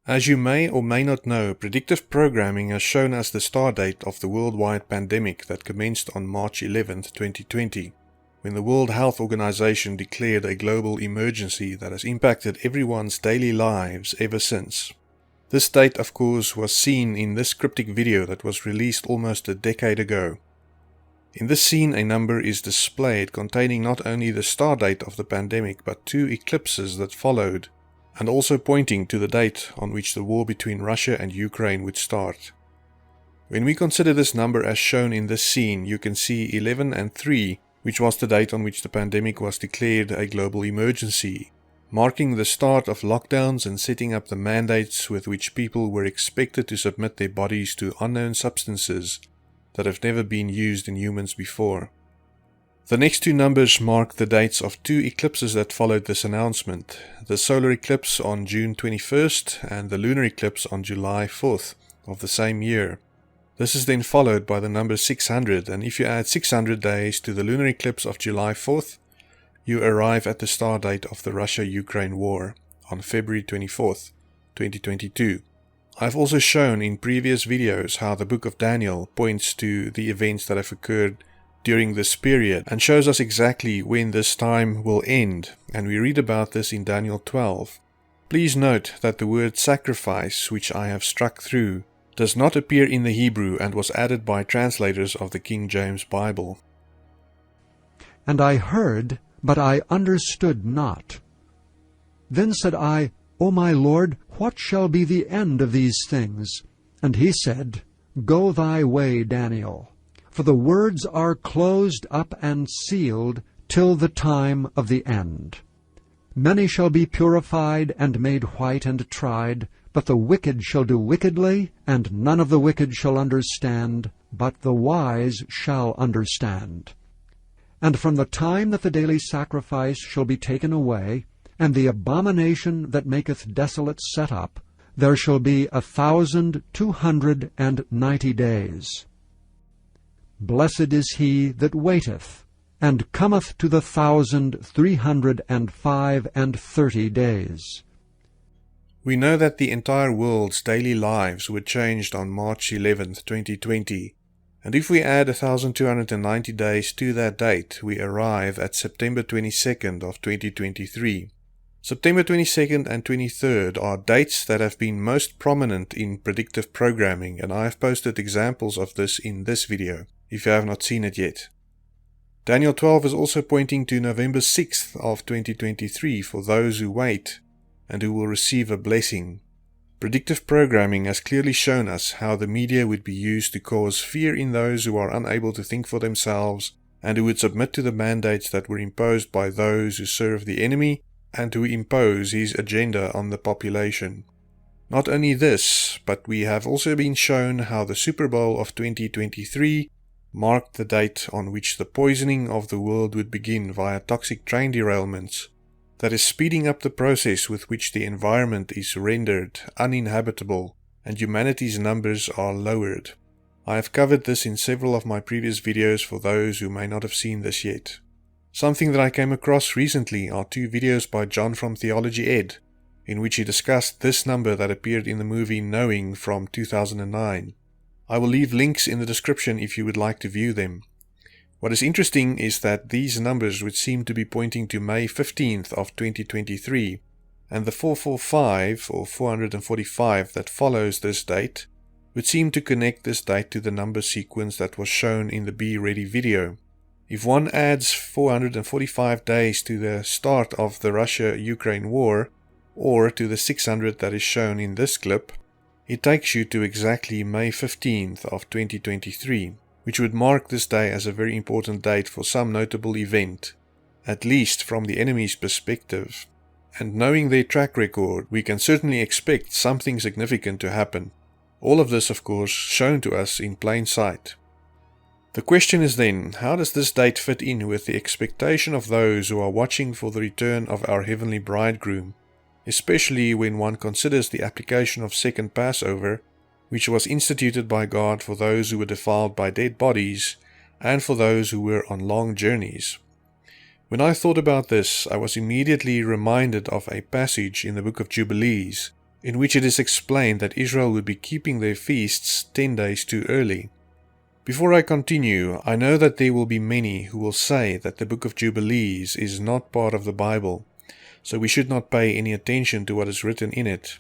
As you may or may not know, predictive programming has shown us the start date of the worldwide pandemic that commenced on March 11, 2020, when the World Health Organization declared a global emergency that has impacted everyone's daily lives ever since. This date, of course, was seen in this cryptic video that was released almost a decade ago. In this scene, a number is displayed containing not only the start date of the pandemic, but 2 eclipses that followed, and also pointing to the date on which the war between Russia and Ukraine would start. When we consider this number as shown in this scene, you can see 11 and 3, which was the date on which the pandemic was declared a global emergency, marking the start of lockdowns and setting up the mandates with which people were expected to submit their bodies to unknown substances that have never been used in humans before. The next 2 numbers mark the dates of 2 eclipses that followed this announcement, the solar eclipse on June 21st and the lunar eclipse on July 4th of the same year. This is then followed by the number 600, and if you add 600 days to the lunar eclipse of July 4th, you arrive at the start date of the Russia-Ukraine war on February 24th, 2022. I've also shown in previous videos how the book of Daniel points to the events that have occurred during this period and shows us exactly when this time will end, and we read about this in Daniel 12. Please note that the word sacrifice, which I have struck through, does not appear in the Hebrew and was added by translators of the King James Bible. And I heard, but I understood not. Then said I, O my Lord, what shall be the end of these things? And he said, Go thy way, Daniel, for the words are closed up and sealed till the time of the end. Many shall be purified and made white and tried, but the wicked shall do wickedly, and none of the wicked shall understand, but the wise shall understand. And from the time that the daily sacrifice shall be taken away, and the abomination that maketh desolate set up, there shall be 1,290 days. Blessed is he that waiteth, and cometh to the 1,335 days. We know that the entire world's daily lives were changed on March 11th, 2020, and if we add 1,290 days to that date, we arrive at September 22nd of 2023. September 22nd and 23rd are dates that have been most prominent in predictive programming, and I have posted examples of this in this video, if you have not seen it yet. Daniel 12 is also pointing to November 6th of 2023 for those who wait and who will receive a blessing. Predictive programming has clearly shown us how the media would be used to cause fear in those who are unable to think for themselves and who would submit to the mandates that were imposed by those who serve the enemy and who impose his agenda on the population. Not only this, but we have also been shown how the Super Bowl of 2023 marked the date on which the poisoning of the world would begin via toxic train derailments, that is speeding up the process with which the environment is rendered uninhabitable and humanity's numbers are lowered. I have covered this in several of my previous videos for those who may not have seen this yet. Something that I came across recently are 2 videos by John from Theology Ed, in which he discussed this number that appeared in the movie Knowing from 2009. I will leave links in the description if you would like to view them. What is interesting is that these numbers would seem to be pointing to May 15th of 2023, and the 445 or 445 that follows this date would seem to connect this date to the number sequence that was shown in the Be Ready video. If one adds 445 days to the start of the Russia-Ukraine war, or to the 600 that is shown in this clip, it takes you to exactly May 15th of 2023, which would mark this day as a very important date for some notable event, at least from the enemy's perspective. And knowing their track record, we can certainly expect something significant to happen. All of this, of course, shown to us in plain sight. The question is then, how does this date fit in with the expectation of those who are watching for the return of our heavenly bridegroom, especially when one considers the application of second Passover, which was instituted by God for those who were defiled by dead bodies and for those who were on long journeys? When I thought about this, I was immediately reminded of a passage in the book of Jubilees, in which it is explained that Israel would be keeping their feasts 10 days too early. Before I continue, I know that there will be many who will say that the Book of Jubilees is not part of the Bible, so we should not pay any attention to what is written in it.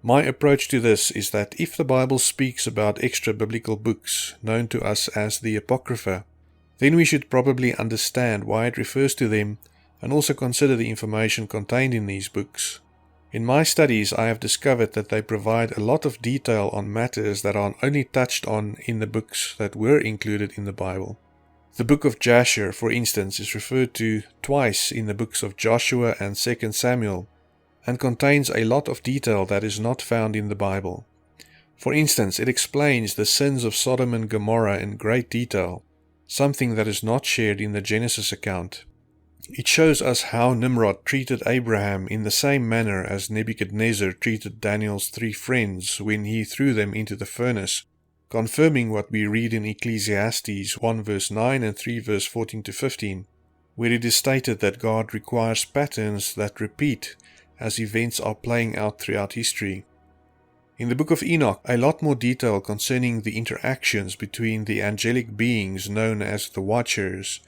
My approach to this is that if the Bible speaks about extra biblical books, known to us as the Apocrypha, then we should probably understand why it refers to them and also consider the information contained in these books. In my studies, I have discovered that they provide a lot of detail on matters that are only touched on in the books that were included in the Bible. The book of Jasher, for instance, is referred to twice in the books of Joshua and 2 Samuel, and contains a lot of detail that is not found in the Bible. For instance, it explains the sins of Sodom and Gomorrah in great detail, something that is not shared in the Genesis account. It shows us how Nimrod treated Abraham in the same manner as Nebuchadnezzar treated Daniel's 3 friends when he threw them into the furnace, confirming what we read in Ecclesiastes 1 verse 9 and 3 verse 14 to 15, where it is stated that God requires patterns that repeat as events are playing out throughout history. In the book of Enoch, a lot more detail concerning the interactions between the angelic beings known as the Watchers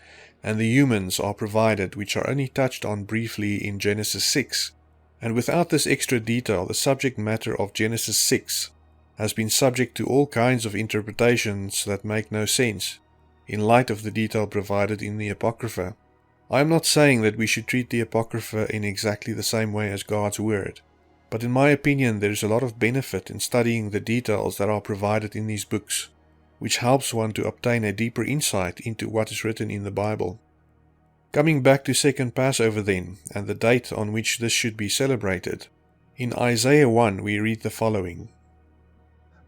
and the humans are provided, which are only touched on briefly in Genesis 6, and without this extra detail, the subject matter of Genesis 6 has been subject to all kinds of interpretations that make no sense, in light of the detail provided in the Apocrypha. I am not saying that we should treat the Apocrypha in exactly the same way as God's Word, but in my opinion there is a lot of benefit in studying the details that are provided in these books, which helps one to obtain a deeper insight into what is written in the Bible. Coming back to Second Passover then, and the date on which this should be celebrated, in Isaiah 1 we read the following: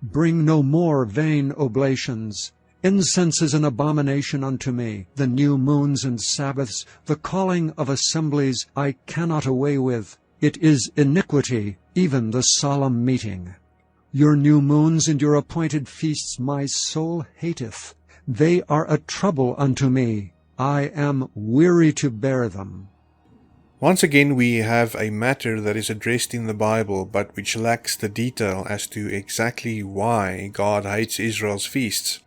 Bring no more vain oblations. Incense is an abomination unto me. The new moons and Sabbaths, the calling of assemblies, I cannot away with. It is iniquity, even the solemn meeting. Your new moons and your appointed feasts my soul hateth. They are a trouble unto me. I am weary to bear them. Once again we have a matter that is addressed in the Bible, but which lacks the detail as to exactly why God hates Israel's feasts.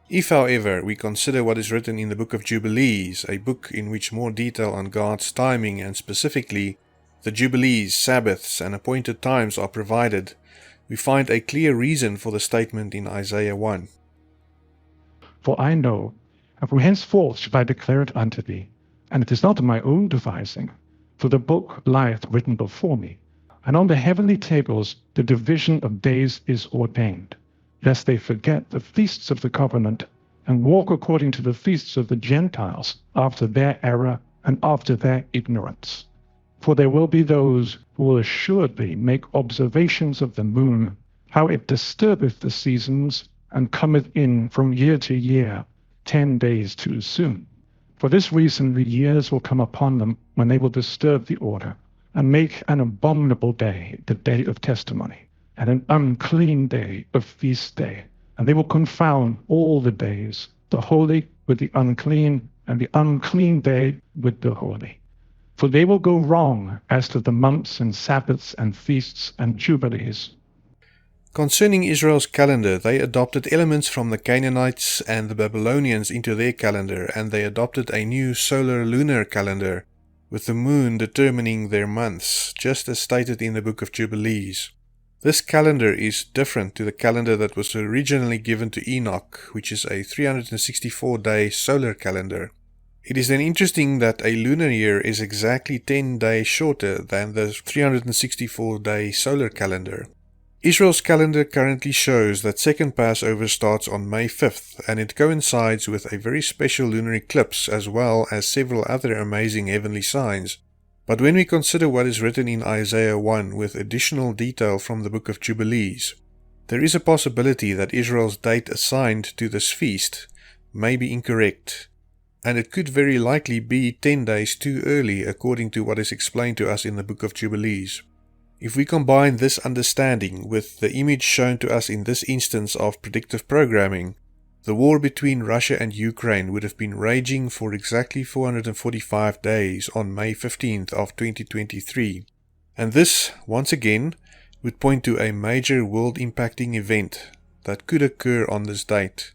If, however, we consider what is written in the book of Jubilees, a book in which more detail on God's timing and specifically the Jubilees, Sabbaths, and appointed times are provided, we find a clear reason for the statement in Isaiah 1. For I know, and from henceforth shall I declare it unto thee, and it is not of my own devising, for the book lieth written before me, and on the heavenly tables the division of days is ordained, lest they forget the feasts of the covenant, and walk according to the feasts of the Gentiles, after their error and after their ignorance. For there will be those who will assuredly make observations of the moon, how it disturbeth the seasons, and cometh in from year to year, 10 days too soon. For this reason the years will come upon them when they will disturb the order, and make an abominable day the day of testimony, and an unclean day a feast day. And they will confound all the days, the holy with the unclean, and the unclean day with the holy. For they will go wrong as to the months and Sabbaths and feasts and jubilees. Concerning Israel's calendar, they adopted elements from the Canaanites and the Babylonians into their calendar, and they adopted a new solar-lunar calendar, with the moon determining their months, just as stated in the book of Jubilees. This calendar is different to the calendar that was originally given to Enoch, which is a 364-day solar calendar. It is then interesting that a lunar year is exactly 10 days shorter than the 364-day solar calendar. Israel's calendar currently shows that Second Passover starts on May 5th, and it coincides with a very special lunar eclipse as well as several other amazing heavenly signs. But when we consider what is written in Isaiah 1 with additional detail from the book of Jubilees, there is a possibility that Israel's date assigned to this feast may be incorrect, and it could very likely be 10 days too early according to what is explained to us in the book of Jubilees. If we combine this understanding with the image shown to us in this instance of predictive programming, the war between Russia and Ukraine would have been raging for exactly 445 days on May 15th of 2023, and this, once again, would point to a major world-impacting event that could occur on this date,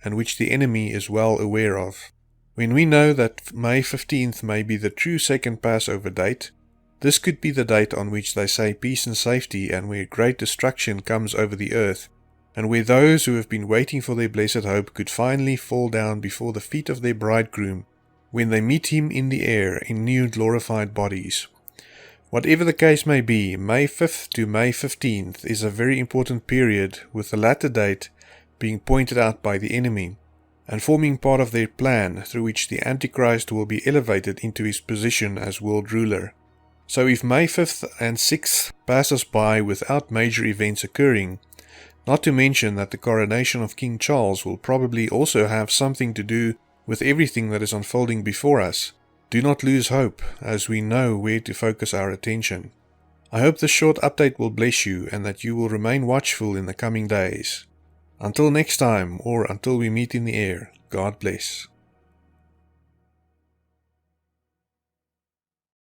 and which the enemy is well aware of. When we know that May 15th may be the true second Passover date, this could be the date on which they say peace and safety, and where great destruction comes over the earth, and where those who have been waiting for their blessed hope could finally fall down before the feet of their bridegroom, when they meet him in the air in new glorified bodies. Whatever the case may be, May 5th to May 15th is a very important period, with the latter date being pointed out by the enemy, and forming part of their plan through which the Antichrist will be elevated into his position as world ruler. So if May 5th and 6th pass us by without major events occurring, not to mention that the coronation of King Charles will probably also have something to do with everything that is unfolding before us, do not lose hope, as we know where to focus our attention. I hope this short update will bless you and that you will remain watchful in the coming days. Until next time, or until we meet in the air, God bless.